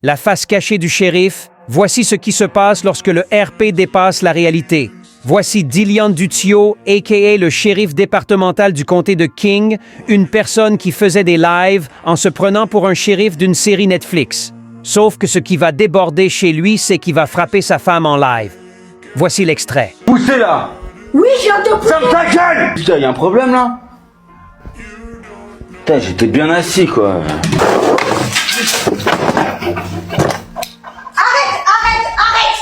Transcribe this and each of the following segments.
La face cachée du shérif, voici ce qui se passe lorsque le RP dépasse la réalité. Voici Dillian Dutio, a.k.a. le shérif départemental du comté de King, une personne qui faisait des lives en se prenant pour un shérif d'une série Netflix. Sauf que ce qui va déborder chez lui, c'est qu'il va frapper sa femme en live. Voici l'extrait. Poussez là! Oui, j'ai entendu. Ferme ta gueule! Putain, y'a un problème là? Putain, j'étais bien assis quoi. Arrête!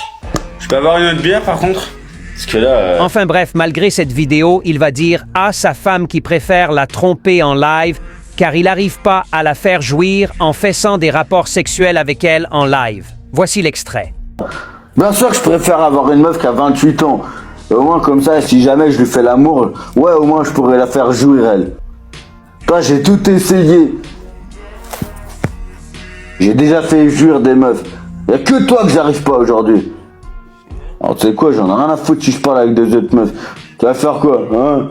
Je peux avoir une autre bière par contre? Parce que là. Enfin bref, malgré cette vidéo, il va dire à sa femme qui préfère la tromper en live car il n'arrive pas à la faire jouir en faisant des rapports sexuels avec elle en live. Voici l'extrait. Bien sûr que je préfère avoir une meuf qui a 28 ans. Au moins comme ça, si jamais je lui fais l'amour, ouais, au moins je pourrais la faire jouir elle. Toi, j'ai tout essayé. J'ai déjà fait jouir des meufs. Y'a que toi que j'arrive pas aujourd'hui. Alors tu sais quoi, j'en ai rien à foutre si je parle avec des autres meufs. Tu vas faire quoi, hein?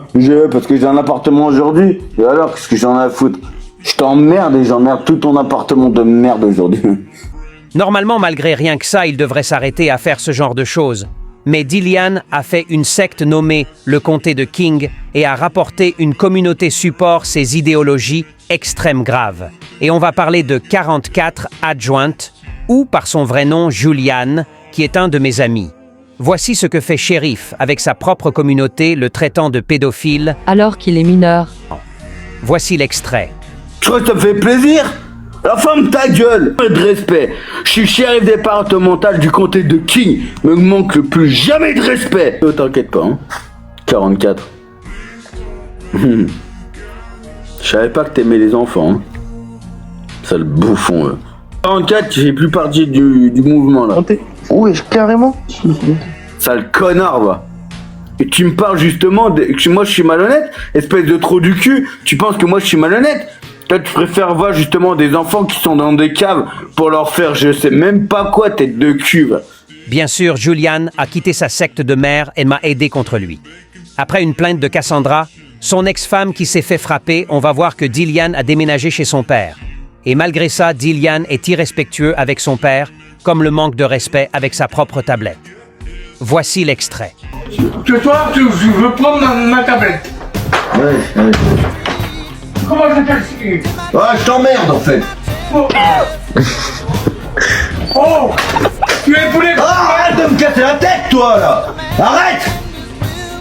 Parce que j'ai un appartement aujourd'hui. Et alors, qu'est-ce que j'en ai à foutre? Je t'emmerde et j'emmerde tout ton appartement de merde aujourd'hui. Normalement, malgré rien que ça, il devrait s'arrêter à faire ce genre de choses. Mais Dillian a fait une secte nommée le comté de King et a rapporté une communauté support ses idéologies extrêmes graves. Et on va parler de 44 adjointes, ou par son vrai nom Julian, qui est un de mes amis. Voici ce que fait Shérif avec sa propre communauté, le traitant de pédophile. Alors qu'il est mineur. Voici l'extrait. Tu crois que ça me fait plaisir? La femme ta gueule! Peu de respect. Je suis shérif départemental du comté de King. Me manque plus jamais de respect. Oh, t'inquiète pas, hein. 44. Je savais pas que t'aimais les enfants, hein. Sale bouffon, eux. 44, j'ai plus partie du mouvement, là. Oui, carrément. Sale connard, va. Et tu me parles justement que moi je suis malhonnête? Espèce de trou du cul. Tu penses que moi je suis malhonnête? Toi, tu préfères voir justement des enfants qui sont dans des caves pour leur faire je sais même pas quoi, tête de cul, va. Bien sûr, Julian a quitté sa secte de mère et m'a aidé contre lui. Après une plainte de Cassandra, son ex-femme qui s'est fait frapper, on va voir que Dillian a déménagé chez son père. Et malgré ça, Dillian est irrespectueux avec son père, comme le manque de respect avec sa propre tablette. Voici l'extrait. Que toi, je veux prendre ma tablette. Ouais. Comment je t'explique? Ouais, je t'emmerde en fait. Oh, tu es poulet. Arrête de me casser la tête, toi là. Arrête.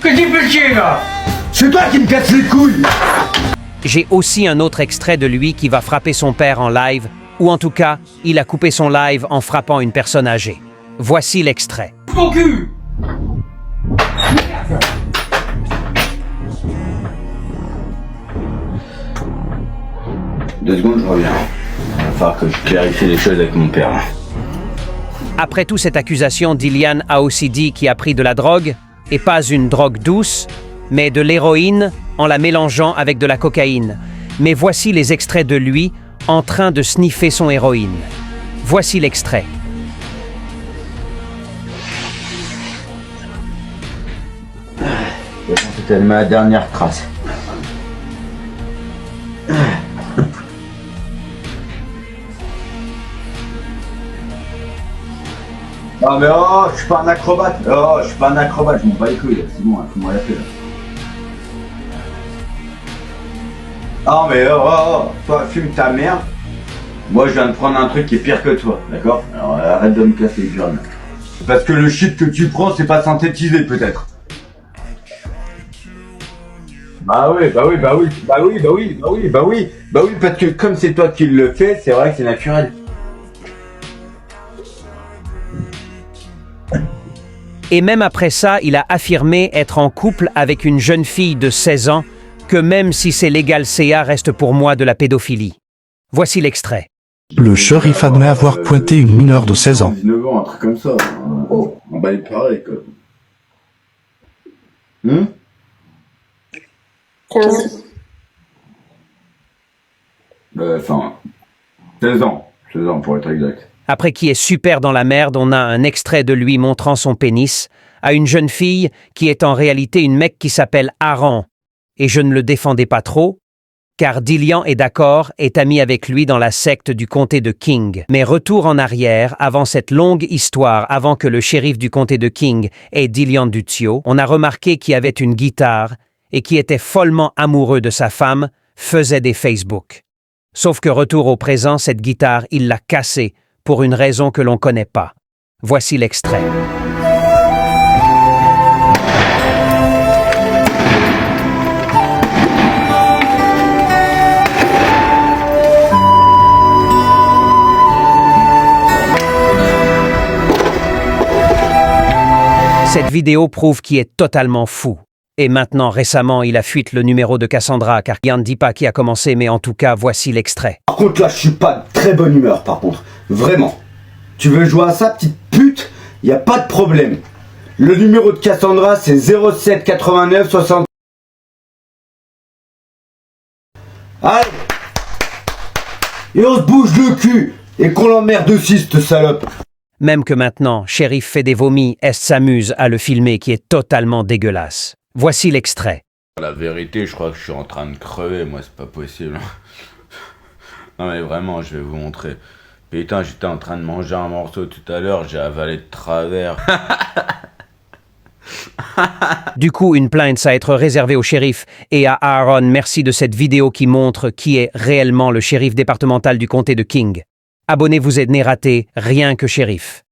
Qu'est-ce qui fait chier là? C'est toi qui me casses les couilles. J'ai aussi un autre extrait de lui qui va frapper son père en live, ou en tout cas, il a coupé son live en frappant une personne âgée. Voici l'extrait. Mon cul. 2 secondes, je reviens. Il va falloir que je clarifie les choses avec mon père. Après toute cette accusation, Dillian a aussi dit qu'il a pris de la drogue, et pas une drogue douce, mais de l'héroïne en la mélangeant avec de la cocaïne. Mais voici les extraits de lui en train de sniffer son héroïne. Voici l'extrait. C'était ma dernière trace. Ah mais oh, je suis pas un acrobate. Oh, je suis pas un acrobate, je m'en bats les couilles. C'est bon, faut-moi la faire. Ah mais toi fume ta merde. Moi je viens de prendre un truc qui est pire que toi, d'accord? Alors arrête de me casser les gueules. Parce que le shit que tu prends c'est pas synthétisé peut-être. Bah oui, parce que comme c'est toi qui le fais, c'est vrai que c'est naturel. Et même après ça, il a affirmé être en couple avec une jeune fille de 16 ans, que même si c'est légal CA reste pour moi de la pédophilie. Voici l'extrait. Le shérif admet avoir pointé une mineure de 16 ans. 19 ans, un truc comme ça. On va y parler, quoi. 15. Enfin, 16 ans. 16 ans pour être exact. Après qui est super dans la merde, on a un extrait de lui montrant son pénis à une jeune fille qui est en réalité une mec qui s'appelle Aaron. Et je ne le défendais pas trop, car Dillian est d'accord, est ami avec lui dans la secte du comté de King. Mais retour en arrière, avant cette longue histoire, avant que le shérif du comté de King ait Dillian Duzio, on a remarqué qu'il avait une guitare et qui était follement amoureux de sa femme, faisait des Facebook. Sauf que retour au présent, cette guitare, il l'a cassée pour une raison que l'on connaît pas. Voici l'extrait. Cette vidéo prouve qu'il est totalement fou. Et maintenant, récemment, il a fuite le numéro de Cassandra, car il ne dit pas qui a commencé, mais en tout cas, voici l'extrait. Par contre, là, je suis pas de très bonne humeur, par contre. Vraiment. Tu veux jouer à ça, petite pute? Y a pas de problème. Le numéro de Cassandra, c'est 07 89 60... Allez! Et on se bouge le cul! Et qu'on l'emmerde aussi, cette salope! Même que maintenant, Shérif fait des vomis, Est s'amuse à le filmer, qui est totalement dégueulasse. Voici l'extrait. La vérité, je crois que je suis en train de crever, moi, c'est pas possible. Non mais vraiment, je vais vous montrer. Putain, j'étais en train de manger un morceau tout à l'heure, j'ai avalé de travers. Du coup, une plainte va être réservée au shérif et à Aaron. Merci de cette vidéo qui montre qui est réellement le shérif départemental du comté de King. Abonnez-vous et ne ratez rien que shérif.